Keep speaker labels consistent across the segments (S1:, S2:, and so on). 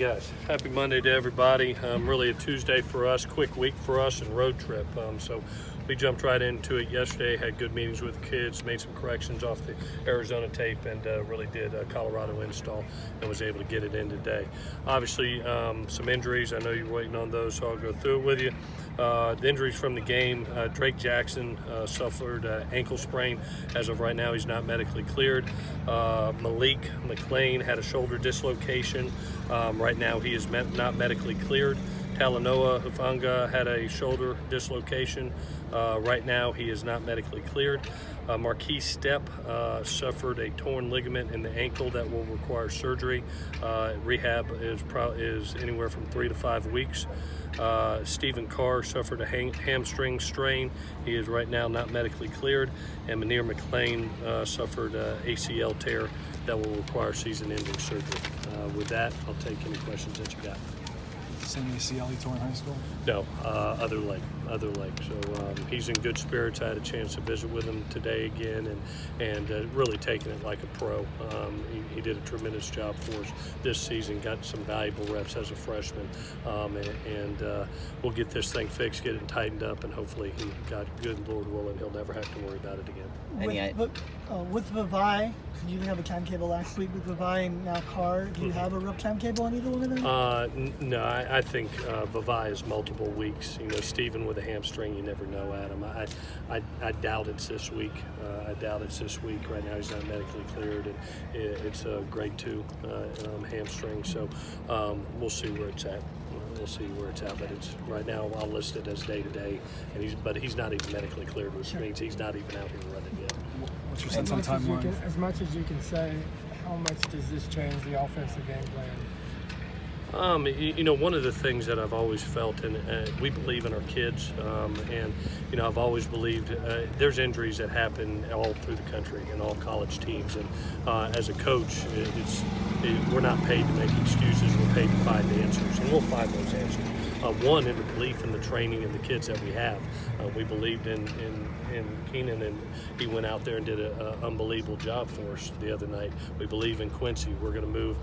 S1: Guys, happy Monday to everybody. Really a Tuesday for us, quick week for us, and road trip. So we jumped right into it yesterday, had good meetings with the kids, made some corrections off the Arizona tape, and really did a Colorado install and was able to get it in today. Obviously, some injuries. I know you're waiting on those, so I'll go through it with you. The injuries from the game, Drake Jackson suffered ankle sprain. As of right now, he's not medically cleared. Malik McLean had a shoulder dislocation. Right now, he is not medically cleared. Talanoa Hufanga had a shoulder dislocation. Right now, he is not medically cleared. Marquise Stepp suffered a torn ligament in the ankle that will require surgery. Rehab is anywhere from 3 to 5 weeks. Stephen Carr suffered a hamstring strain. He is right now not medically cleared. And Munir McLean suffered an ACL tear that will require season-ending surgery. With that, I'll take any questions that you got.
S2: Same ACL he tore in high school?
S1: No, other leg. So he's in good spirits. I had a chance to visit with him today again, and really taking it like a pro. He did a tremendous job for us this season. Got some valuable reps as a freshman, and we'll get this thing fixed, get it tightened up, and hopefully he got good, Lord willing, he'll never have to worry about it again.
S3: With Vavai, you didn't have a timetable last week with Vavai and now Carr. Do you have a rough timetable on either one of them?
S1: No, I think Vavai is multiple weeks. You know, Stephen with a hamstring, you never know, Adam. I doubt it's this week. Right now he's not medically cleared, and it's a grade 2 hamstring. So we'll see where it's at. But it's right now I'll list it as day to day, and he's not even medically cleared, which means he's not even out here running yet.
S2: What's your sense on timeline?
S4: As much as you can say, how much does this change the offensive game plan?
S1: You know, one of the things that I've always felt, and we believe in our kids, and you know, I've always believed there's injuries that happen all through the country in all college teams, and as a coach, we're not paid to make excuses. We're paid to find answers, and we'll find those answers. One, in the belief in the training and the kids that we have. We believed in Keenan, and he went out there and did an unbelievable job for us the other night. We believe in Quincy. We're going to move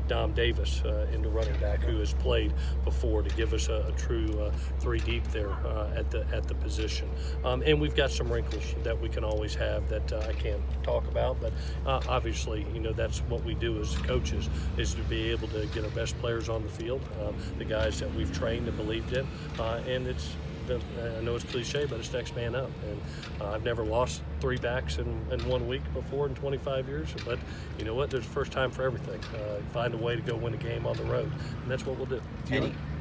S1: Dom Davis into running back, who has played before, to give us a true 3 deep there at the position. And we've got some wrinkles that we can always have that I can't talk about, but obviously, you know, that's what we do as coaches, is to be able to get our best players on the field, the guys that we've trained and believed in, and I know it's cliche, but it's next man up. And I've never lost 3 backs in 1 week before in 25 years. But you know what? There's a first time for everything. Find a way to go win a game on the road, and that's what we'll do.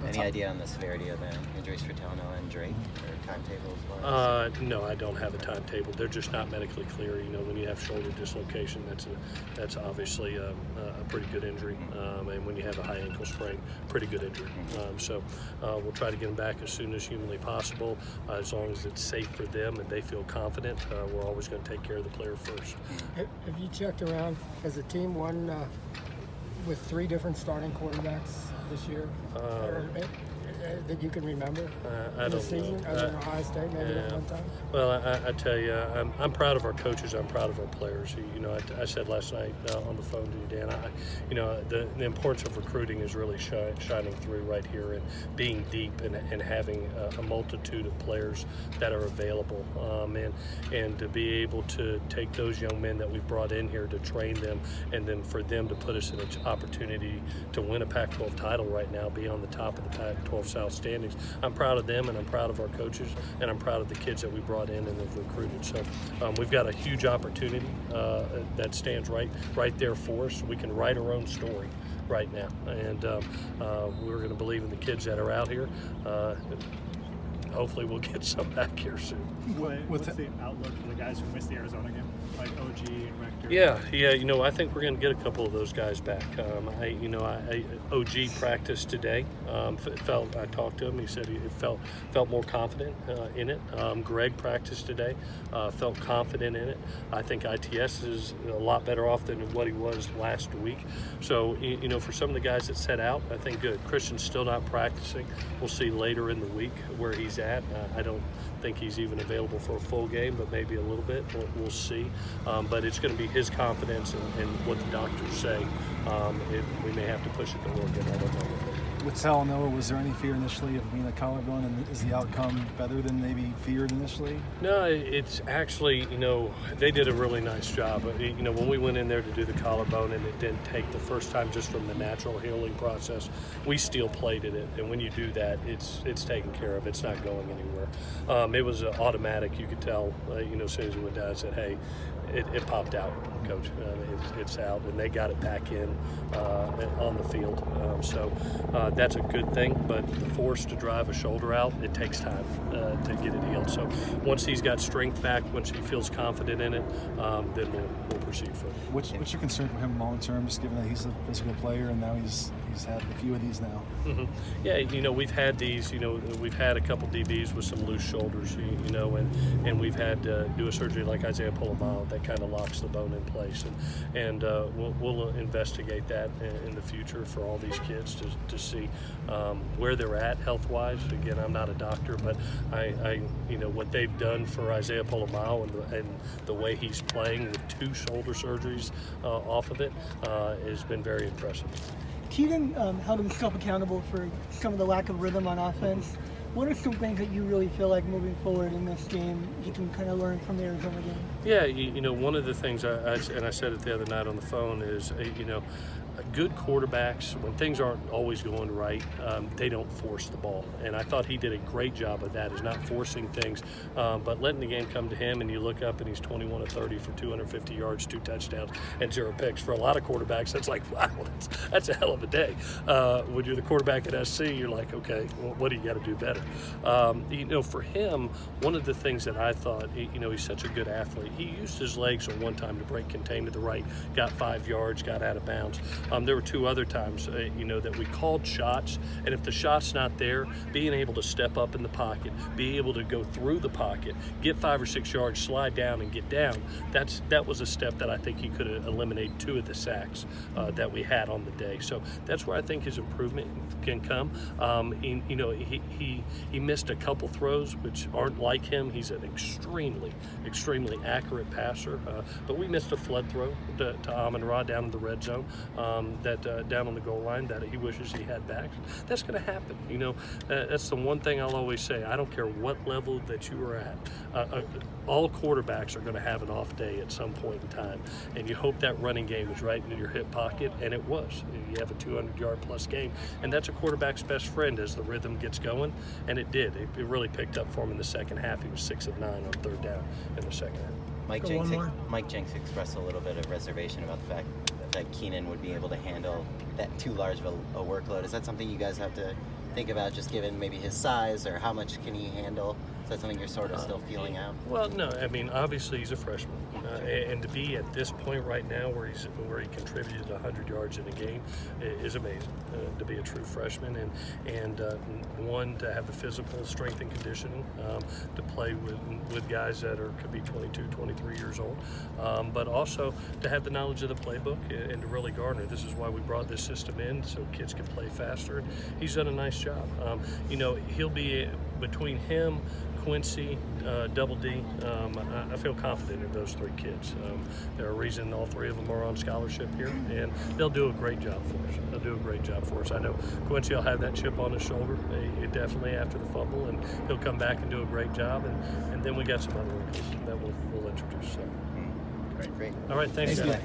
S5: Any idea on the severity of the injuries for Talanoa and Drake, or timetable as well?
S1: No, I don't have a timetable. They're just not medically clear. You know, when you have shoulder dislocation, that's obviously a pretty good injury. And when you have a high ankle sprain, pretty good injury. So we'll try to get them back as soon as humanly possible, as long as it's safe for them and they feel confident. We're always going to take care of the player first.
S4: Have you checked around as a team, with 3 different starting quarterbacks this year that you can remember
S1: I don't
S4: season,
S1: know.
S4: other than Ohio State, maybe at one time?
S1: Well, I tell you, I'm proud of our coaches. I'm proud of our players. You know, I said last night on the phone to you, Dan, you know, the importance of recruiting is really shining through right here, and being deep and having a multitude of players that are available, and to be able to take those young men that we've brought in here to train them, and then for them to put us in an opportunity to win a Pac-12 title right now, be on the top of the Pac-12 South standings. I'm proud of them, and I'm proud of our coaches, and I'm proud of the kids that we brought in and have recruited. So we've got a huge opportunity that stands right there for us. We can write our own story right now, and we're going to believe in the kids that are out here. Hopefully we'll get some back here soon.
S6: What's the outlook for the guys who missed the Arizona game, like OG and Rector?
S1: Yeah. You know, I think we're going to get a couple of those guys back. OG practiced today. I talked to him. He said he felt more confident in it. Greg practiced today. Felt confident in it. I think ITS is a lot better off than what he was last week. So, you know, for some of the guys that set out, I think good. Christian's still not practicing. We'll see later in the week where he's at. I don't think he's even available for a full game, but maybe a little bit. We'll see. But it's going to be his confidence and what the doctors say. We may have to push it to Oregon. I don't know.
S2: With Talanoa, was there any fear initially of being a collarbone, and is the outcome better than maybe feared initially?
S1: No, it's actually, they did a really nice job. When we went in there to do the collarbone and it didn't take the first time just from the natural healing process, we steel plated it. And when you do that, it's taken care of. It's not going anywhere. It was automatic. You could tell, as soon as it went down, I said, hey, it popped out, Coach. It's out, and they got it back in on the field. So that's a good thing, but the force to drive a shoulder out, it takes time to get it healed. So once he's got strength back, once he feels confident in it, then we'll proceed further.
S2: What's your concern for him long term, just given that he's a physical player and now he's had a few of these now?
S1: Mm-hmm. Yeah, we've had these. We've had a couple DBs with some loose shoulders. And we've had to do a surgery like Isaiah Polamalu that kind of locks the bone in place. And we'll investigate that in the future for all these kids to see where they're at health-wise. Again, I'm not a doctor, but I what they've done for Isaiah Polamalu and the way he's playing with 2 shoulder surgeries off of it has been very impressive.
S3: Keaton held himself accountable for some of the lack of rhythm on offense. What are some things that you really feel like moving forward in this game he can kind of learn from the Arizona game?
S1: Yeah, one of the things I said it the other night on the phone is, good quarterbacks, when things aren't always going right, they don't force the ball. And I thought he did a great job of that, is not forcing things, but letting the game come to him. And you look up and he's 21 of 30 for 250 yards, 2 touchdowns, and 0 picks. For a lot of quarterbacks, that's like, wow, that's a hell of a day. When you're the quarterback at SC, you're like, okay, well, what do you got to do better? For him, one of the things that I thought, he's such a good athlete. He used his legs on one time to break contain to the right, got 5 yards, got out of bounds. There were 2 other times, that we called shots, and if the shot's not there, being able to step up in the pocket, be able to go through the pocket, get 5 or 6 yards, slide down and get down, that was a step that I think he could have eliminated 2 of the sacks that we had on the day. So that's where I think his improvement can come. He missed a couple throws which aren't like him. He's an extremely accurate passer, but we missed a flood throw to Amon-Ra down in the red zone. That down on the goal line that he wishes he had back. That's going to happen. That's the one thing I'll always say. I don't care what level that you are at. All quarterbacks are going to have an off day at some point in time, and you hope that running game is right in your hip pocket, and it was. You have a 200-yard plus game, and that's a quarterback's best friend as the rhythm gets going, and it did. It really picked up for him in the second half. He was 6 of 9 on 3rd down in the second half.
S5: Mike Jenks expressed a little bit of reservation about the fact that Keenan would be able to handle that too large of a workload. Is that something you guys have to think about, just given maybe his size, or how much can he handle? Is that something you're sort of still feeling out?
S1: Well, no. I mean, obviously he's a freshman, and to be at this point right now where he contributed 100 yards in a game is amazing. To be a true freshman, and one, to have the physical strength and conditioning to play with guys that could be 22, 23 years old, but also to have the knowledge of the playbook and to really garner. This is why we brought this system in, so kids can play faster. He's done a nice job. He'll be between him, Quincy, Double D. I feel confident in those 3 kids. There's a reason all 3 of them are on scholarship here, and they'll do a great job for us. I know Quincy will have that chip on his shoulder, definitely after the fumble, and he'll come back and do a great job. And then we got some other rookies that we'll introduce. So.
S5: Great.
S1: All right, thanks, guys.